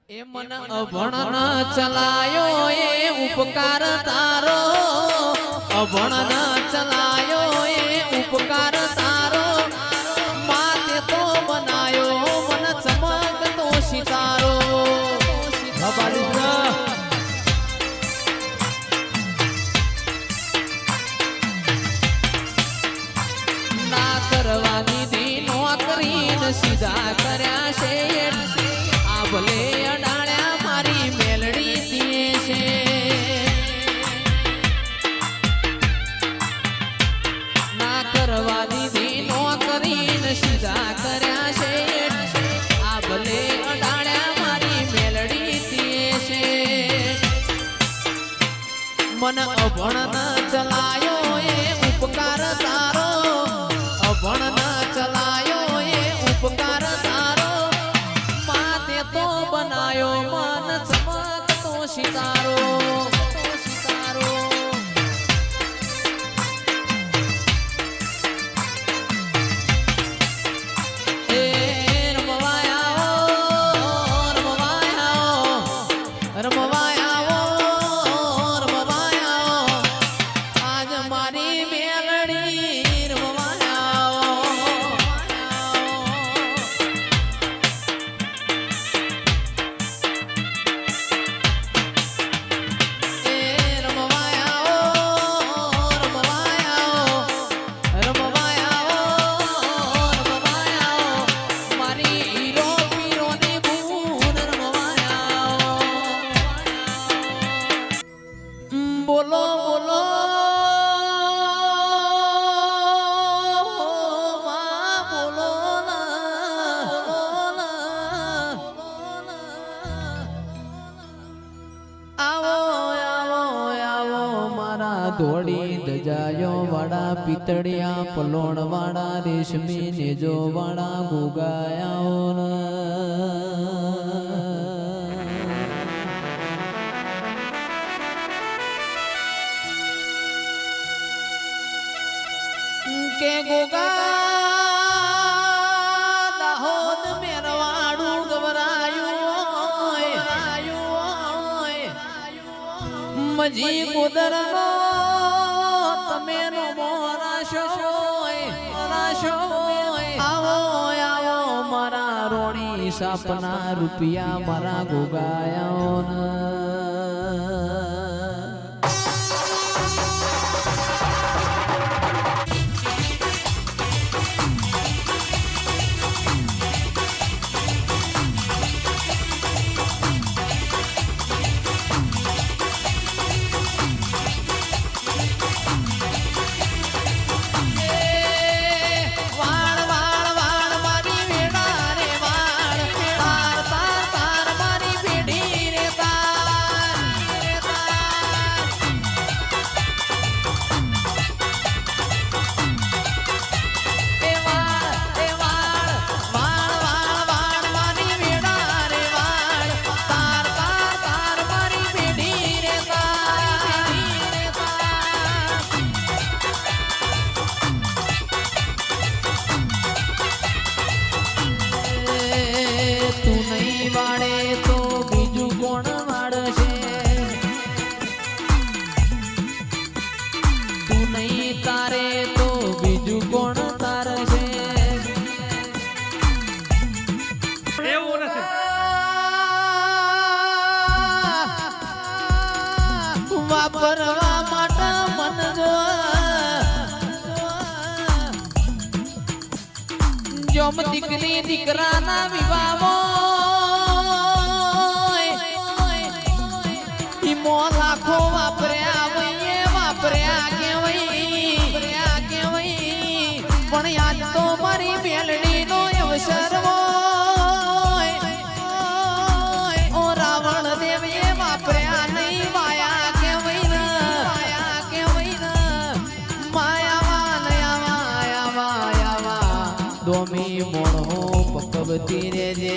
એ મન અભણ ચલાયો એ ઉપકાર તારો, અભણ ચલાયો એ ઉપકાર તારો, માતે તો બનાયો મન ચમકતો સિતારો. ના કરવાની દી નોકરીને સીધા કર્યા છે, આ ભલે અડાળ્યા મારી મેલડી દીએ છે. ના કરવા દીધી નોકરીને સીધા કર્યા છે, આ ભલે અડાળ્યા મારી મેલડી દીએ છે. મન અભણ ન ચલાયો એ ઉપકાર તારો, અભણ ન ચલાયો એ ઉપકાર તારો, માતે તો બનાયો મન ચમકતો સિતારો. બોલો બોલો બોલો આવો આવો આવો મારા ધોળી ધજાયો વાળા પિતળિયા પલોણ વાળા રેશમી નેજો વાળા ગુગાયાઓ કે ગોગા દાહોદ મેરવાડું ગવરાયું મજી કુદરનો તમે નો મોરાશો આવો આવો મારા રોણી સાપના રૂપિયા મારા ગોગાયાઓ. વાપરવા માટે મન જોમ દીકરી દીકરાના વિવાહો ઈમો લાખો વાપર્યા વઈએ વાપર્યા કેવઈ પણ યાદ તો મારી મેલડી નો અવસર ઓ રાવણ દેવે વાપર્યા નહીં વાયા દોમી મોણો પકવતી રેજે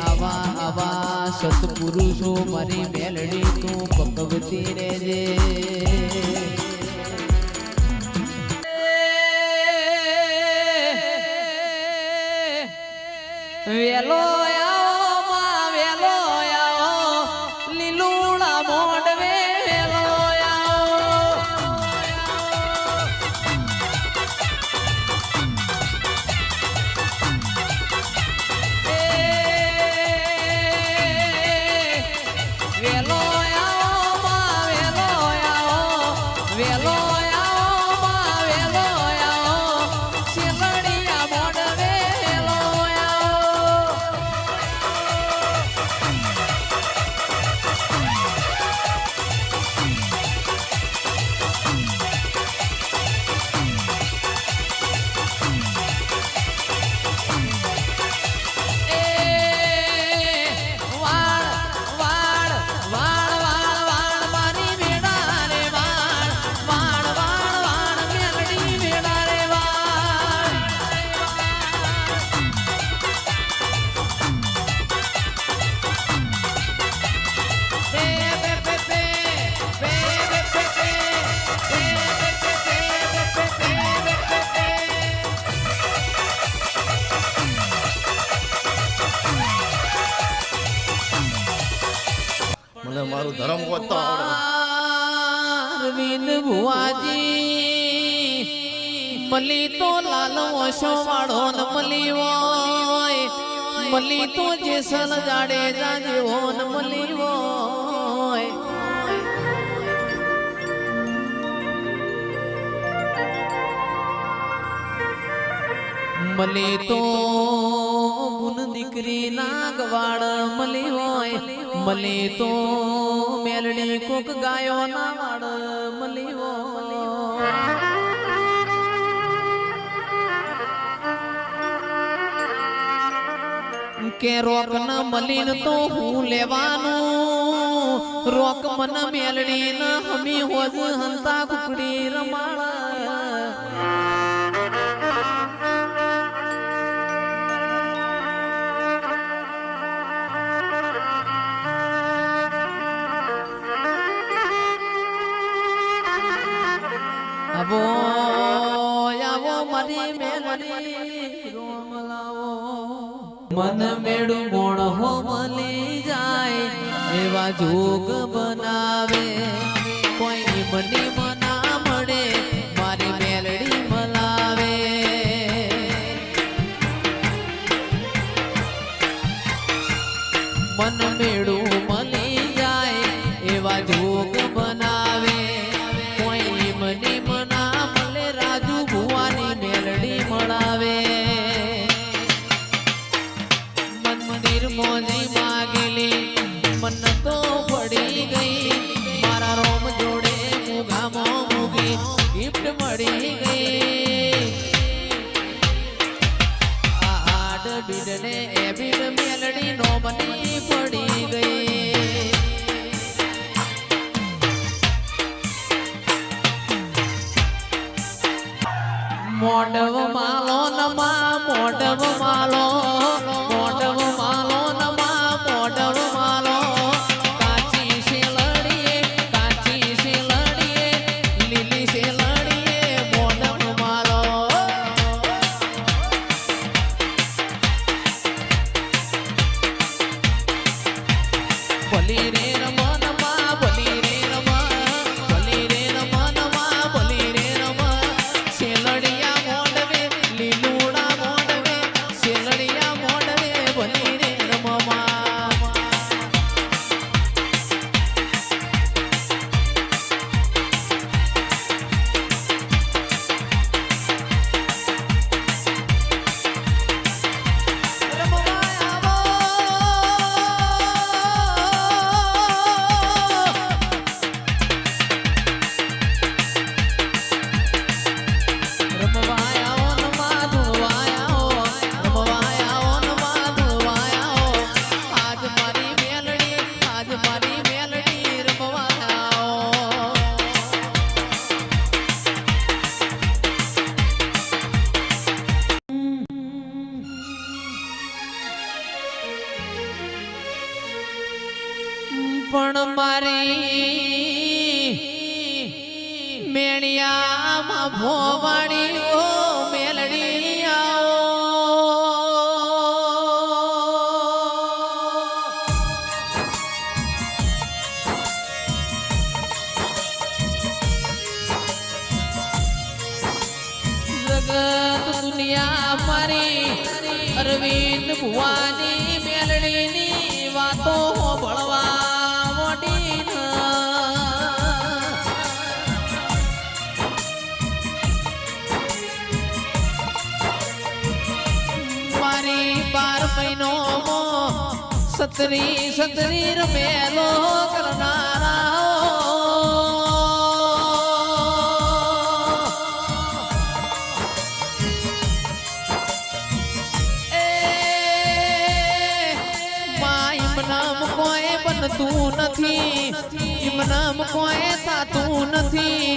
આવા આવા સત્પુરુષો મારી મેલડી તું પકવતી રેજે. વેલો આવો માં વેલો આવો મને મારું ધર્મ ગોતતો આવડે. અરવિંદ ભુવાજી મલી તો લાલ ઓશો વાળો ન મલી હોય, મલી તો જેસલ જાડેજા જેવો ન મલી હોય. મલી તો મુન દીકરી ના ગવાડ મલી હોય, મલી તો મેલડી કોક ગાયો ના વાડ મલી હોય. કે રોક ન મલીન તો હું લેવાનું, રોક મન મેલડી ન હમી હોજ હંતા કુકડી રમાડા. આવો આવો મારી મેલડી રોમ લાવો, મન મેળું મોણ હો મળી જાય એવા જોગ બનાવે. કોઈ મની મના મળે મારી મેલડી મલાવે. મન મેળું મળી જાય એવા જોગ બનાવે. કોઈ મની મના મળે રાજુ ભુવાની મેલડી મળાવે. મંદિર મોજી માગેલી મન તો પડી ગઈ, મારા રોમ જોડે મુગામો મુગી ગિફ્ટ મળી ગઈ. આડ બીડને એ બીડ મેલડી નો મની પડી ગઈ. મોડવ માલો નમા મોડવ માલો, મોડવ માલો નમા મોડવ માલો. કાચી શેલડીએ કાચી શેલડીએ લીલી શેલડીએ મોડવ માલો. ભલી રે રમા નમા ભલી રે રમા, ભલી રે રમા નમા ભલી રે રમા. શેલડિયા મોડવે લીલુડા મોડવે, શેલડિયા મોડવે ભલી રે રમવા. પણ મારી મેળિયામાં ભોવાડી ઓ મેલડી આવો. જગત દુનિયા મારી અરવિંદ ભુવાની મેલડીની વાતો ભળવા મારી 12 મહિનો સતરી સતરી રમેલો કરનારા. ઇમનામ કોઈ બનતું નથી, ઇમનામ કોઈ થાતું નથી,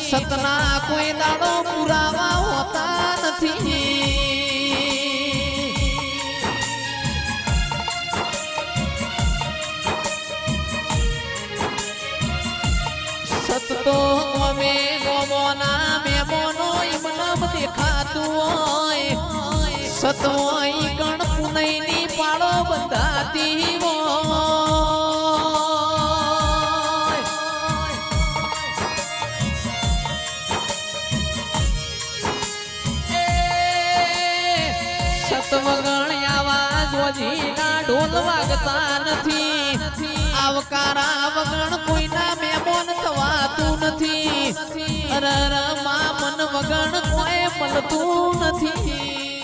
સતના કોઈ દાડો પુરાવા હોતા નથી. સત તો અમે ગોમોના મેમોનો ઇમનામ દેખાતું હોય, સત હોય ગણ પુનઈની પાળો બંધાતી હોય. મોજીના ઢોલ વાગતા નથી આવકારા વગણ કોઈના મહેમાન થવાતું નથી અરર માં મન વગણ કોઈ મળતું નથી